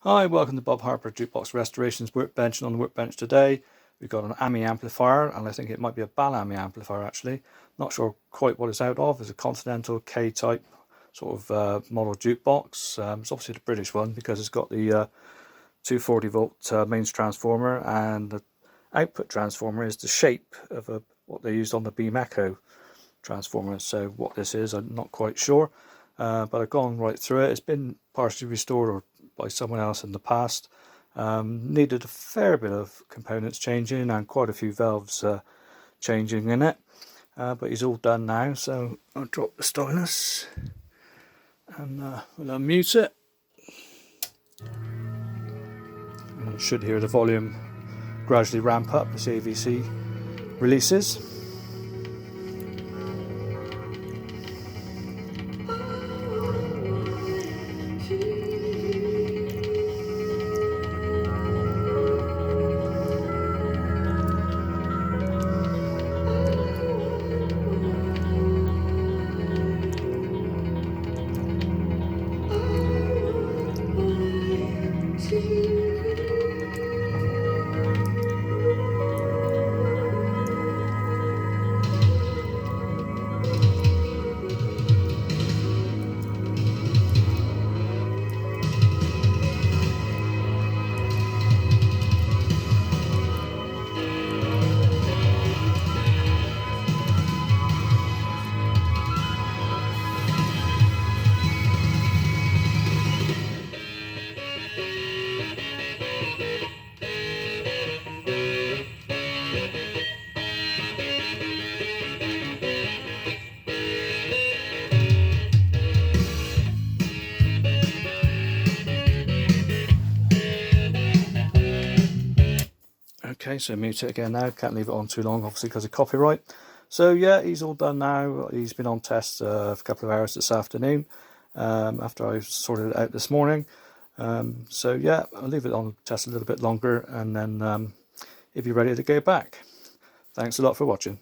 Hi, welcome to Bob Harper Jukebox Restorations Workbench. And on the workbench today we've got an AMI amplifier, and I think it might be a bal-ami amplifier actually. Not sure quite what it's out of. It's a Continental K-type sort of model jukebox. It's obviously the British one because it's got the 240 volt mains transformer, and the output transformer is the shape of what they used on the Beam Echo transformer. So what this is, I'm not quite sure, but I've gone right through it. It's been partially restored or by someone else in the past. Needed a fair bit of components changing and quite a few valves changing in it, but he's all done now. So I'll drop the stylus and we'll unmute it, and I should hear the volume gradually ramp up as the AVC releases. Okay, so mute it again now. Can't leave it on too long, obviously, because of copyright. So yeah, he's all done now. He's been on test for a couple of hours this afternoon, after I sorted it out this morning. So yeah, I'll leave it on test a little bit longer, and then he'll be ready to go back. Thanks a lot for watching.